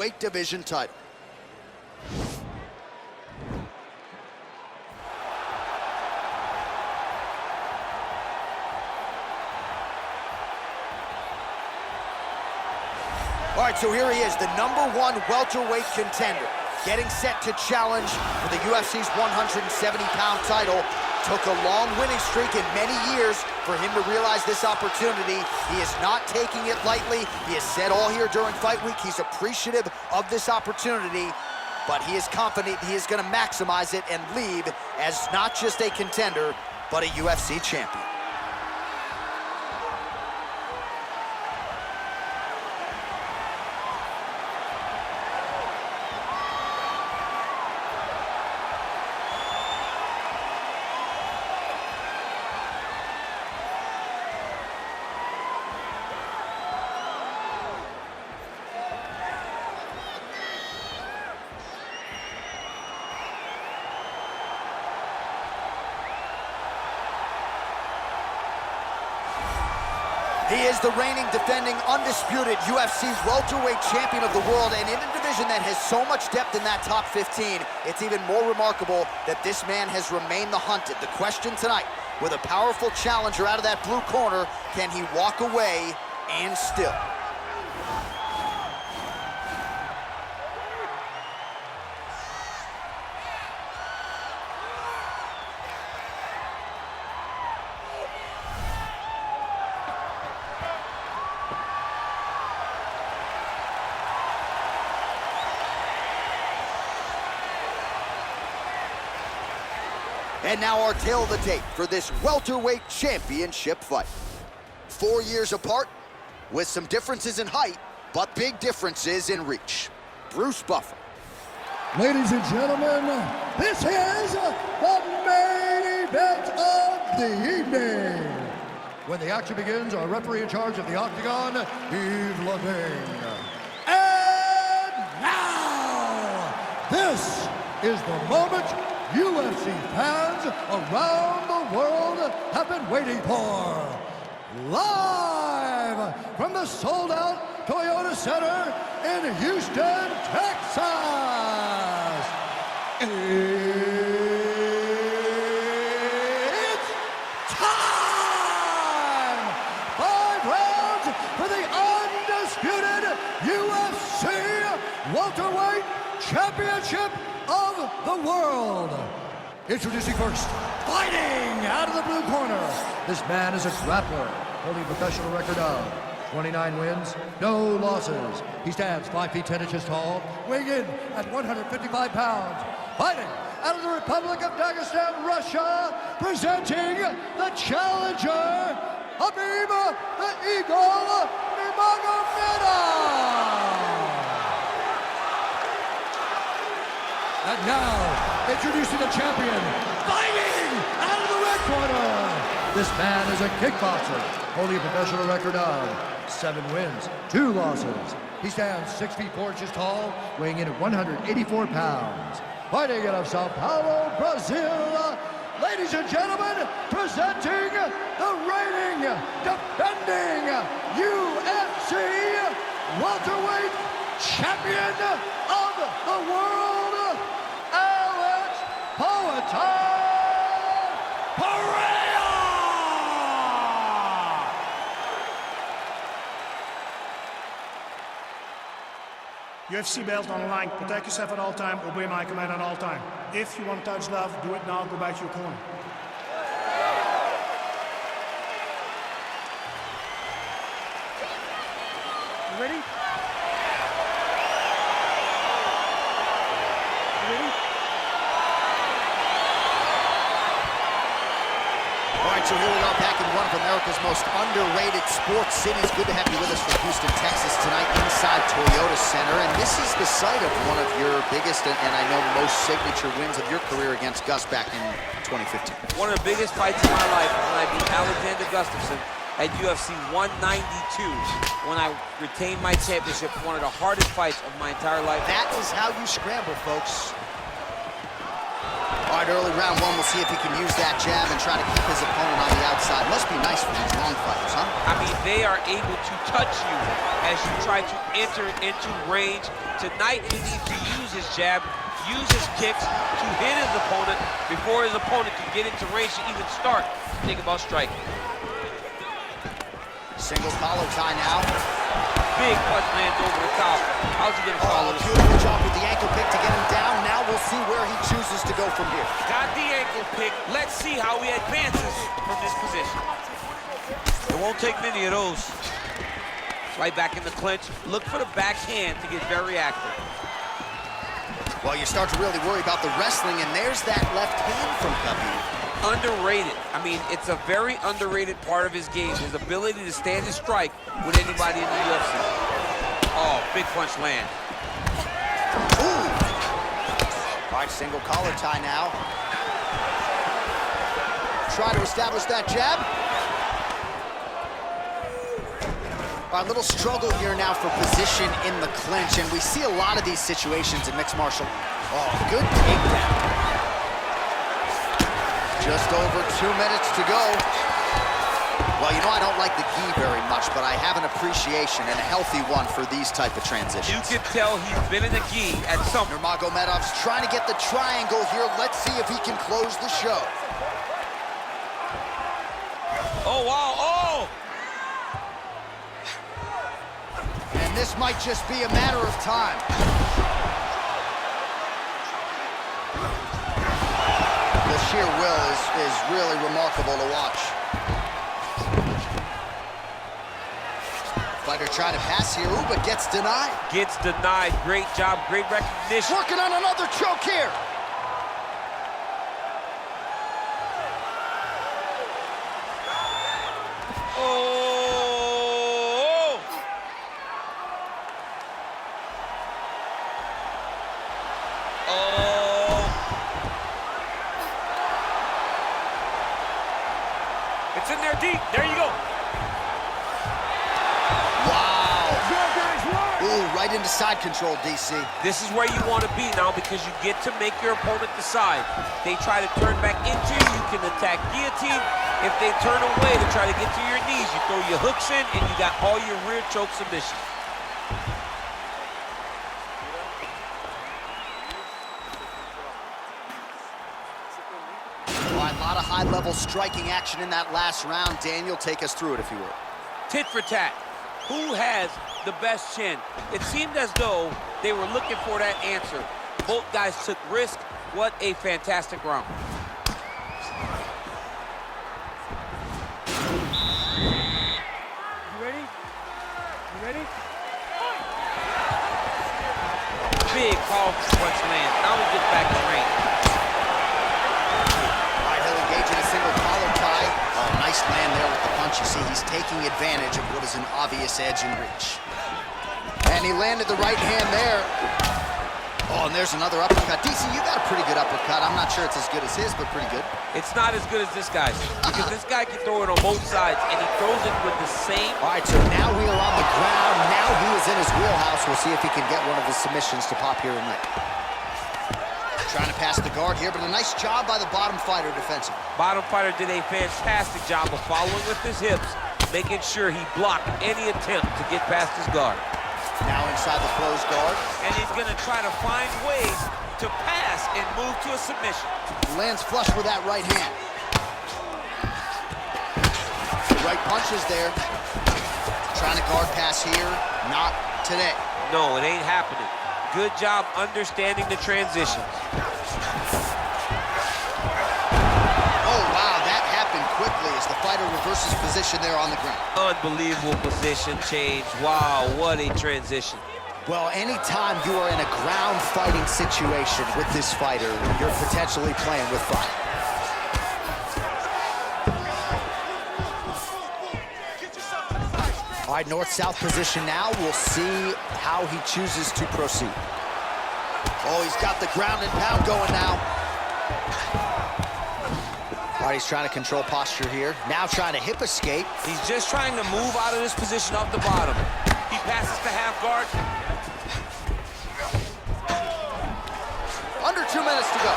weight division title. All right, so here he is, the #1 welterweight contender, getting set to challenge for the UFC's 170-pound title. Took a long winning streak in many years for him to realize this opportunity. He is not taking it lightly. He has said all here during fight week he's appreciative of this opportunity, but he is confident he is going to maximize it and leave as not just a contender, but a UFC champion. He is the reigning, defending, undisputed UFC welterweight champion of the world, and in a division that has so much depth in that top 15, it's even more remarkable that this man has remained the hunted. The question tonight, with a powerful challenger out of that blue corner, can he walk away and still? And now our tale of the tape for this welterweight championship fight. 4 years apart, with some differences in height, but big differences in reach. Bruce Buffer. Ladies and gentlemen, this is the main event of the evening. When the action begins, our referee in charge of the Octagon, Yves Lavigne. And now, this is the moment UFC fans around the world have been waiting for. Live from the sold-out Toyota Center in Houston, Texas. It's time! 5 rounds for the undisputed UFC welterweight championship of the world. Introducing first, fighting out of the blue corner. This man is a grappler, holding a professional record of 29 wins, no losses. He stands 5 feet 10 inches tall, weighing in at 155 pounds. Fighting out of the Republic of Dagestan, Russia, presenting the challenger, Khabib the Eagle Nurmagomedov. And now, introducing the champion, fighting out of the red corner. This man is a kickboxer, holding a professional record of 7 wins, 2 losses. He stands 6 feet 4 inches tall, weighing in at 184 pounds. Fighting out of Sao Paulo, Brazil, ladies and gentlemen, presenting the reigning, defending UFC welterweight champion of the world, Pereira! UFC belt on the line. Protect yourself at all time. Obey my command at all time. If you want to touch love, do it now. Go back to your corner. You ready? So here we are back in one of America's most underrated sports cities. Good to have you with us from Houston, Texas tonight inside Toyota Center. And this is the site of one of your biggest and I know most signature wins of your career against Gus back in 2015. One of the biggest fights of my life was when I beat Alexander Gustafsson at UFC 192 when I retained my championship. One of the hardest fights of my entire life. That is how you scramble, folks. All All right, early round one, we'll see if he can use that jab and try to keep his opponent on the outside. Must be nice for these long fighters, huh? I mean, they are able to touch you as you try to enter into range. Tonight, he needs to use his jab, use his kicks to hit his opponent before his opponent can get into range to even start to think about striking. Single collar tie now. Big punch lands over the top. How's he gonna follow this? Beautiful job with the ankle pick to get him down. Now we'll see where he chooses to go from here. Got the ankle pick. Let's see how he advances from this position. It won't take many of those. Right back in the clinch. Look for the backhand to get very active. Well, you start to really worry about the wrestling, and there's that left hand from Khabib. Underrated. I mean, it's a very underrated part of his game, his ability to stand and strike with anybody in the UFC. Oh, big punch land. Ooh. All right, single collar tie now. Try to establish that jab. All right, little struggle here now for position in the clinch, and we see a lot of these situations in mixed martial. Oh, good takedown. Just over 2 minutes to go. Well, you know, I don't like the gi very much, but I have an appreciation and a healthy one for these type of transitions. You can tell he's been in the gi at some... Nurmagomedov's trying to get the triangle here. Let's see if he can close the show. Oh, wow, oh! And this might just be a matter of time. The sheer will is really remarkable to watch. Fighter trying to pass here, ooh, but gets denied. Gets denied. Great job, great recognition. Working on another choke here. Oh! Oh! It's in there deep. There you go. Right into side control, DC. This is where you want to be now because you get to make your opponent decide. They try to turn back into you, you can attack guillotine. If they turn away to try to get to your knees, you throw your hooks in and you got all your rear choke submissions. All right, a lot of high-level striking action in that last round. Daniel, take us through it, if you will. Tit for tat. Who has the best chin? It seemed as though they were looking for that answer. Both guys took risk. What a fantastic round. You ready? You ready? Big, powerful punch land. Now we get back to range. All right, he'll engage in a single collar tie. Oh, nice land there with the punch. You see, he's taking advantage of what is an obvious edge and reach. And he landed the right hand there. Oh, and there's another uppercut. DC, you got a pretty good uppercut. I'm not sure it's as good as his, but pretty good. It's not as good as this guy's because this guy can throw it on both sides, and he throws it with the same... All right, so now we are on the ground. Now he is in his wheelhouse. We'll see if he can get one of his submissions to pop here tonight. Trying to pass the guard here, but a nice job by the bottom fighter defensively. Bottom fighter did a fantastic job of following with his hips, making sure he blocked any attempt to get past his guard. Now inside the closed guard. And he's gonna try to find ways to pass and move to a submission. Lands flush with that right hand. The right punch is there. Trying to guard pass here. Not today. No, it ain't happening. Good job understanding the transitions. Oh, wow, that happened quickly as the fighter reverses position there on the ground. Unbelievable position change. Wow, what a transition. Well, anytime you are in a ground fighting situation with this fighter, you're potentially playing with fire. All right, north-south position now. We'll see how he chooses to proceed. Oh, he's got the ground and pound going now. All right, he's trying to control posture here. Now trying to hip escape. He's just trying to move out of this position off the bottom. He passes to half guard. Under 2 minutes to go.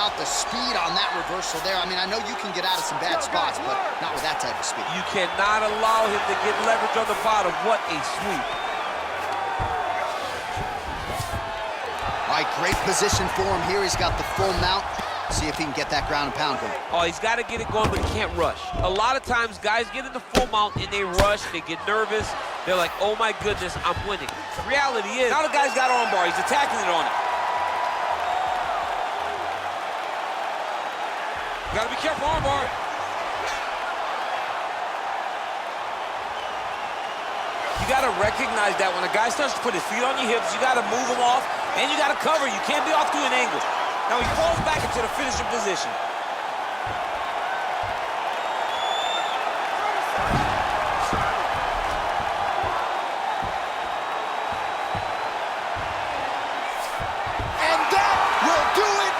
about the speed on that reversal there. I mean, I know you can get out of some bad spots, but not with that type of speed. You cannot allow him to get leverage on the bottom. What a sweep. All right, great position for him here. He's got the full mount. See if he can get that ground and pound going. Oh, he's got to get it going, but he can't rush. A lot of times, guys get in the full mount and they rush, they get nervous. They're like, oh my goodness, I'm winning. The reality is, now the guy's got armbar. He's attacking it on it. You gotta be careful, armbar. You gotta recognize that when a guy starts to put his feet on your hips, you gotta move him off, and you gotta cover. You can't be off to an angle. Now he falls back into the finishing position. And that will do it.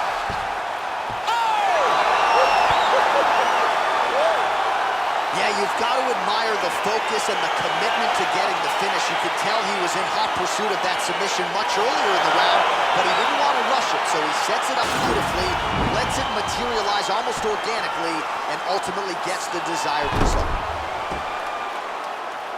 Yeah, you've got to admire the focus and the commitment to getting the finish. You could tell he was in hot pursuit of that submission much earlier in the round, but he didn't want to rush it, so he sets it up beautifully, lets it materialize almost organically, and ultimately gets the desired result.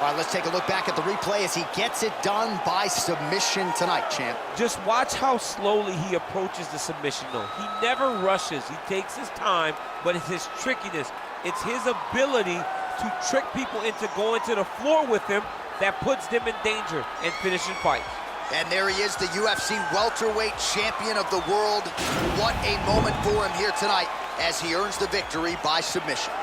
All right, let's take a look back at the replay as he gets it done by submission tonight, champ. just watch how slowly he approaches the submission, though. He never rushes. He takes his time, but it's his trickiness. It's his ability to trick people into going to the floor with him that puts them in danger and finishing fights. And there he is, the UFC welterweight champion of the world. What a moment for him here tonight as he earns the victory by submission.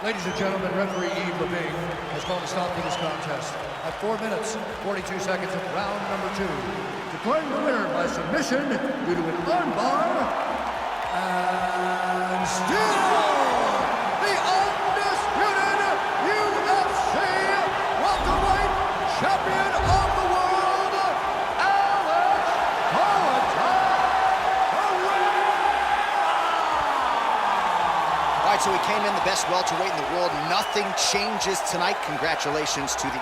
Ladies and gentlemen, referee Yves Levine has called a stop to this contest at 4 minutes, 42 seconds of round number 2. Declaring the winner by submission due to an armbar, and still the undisputed UFC welterweight champion of the world, Alex All right, so he came in the best welterweight in the world. Nothing changes tonight. Congratulations to the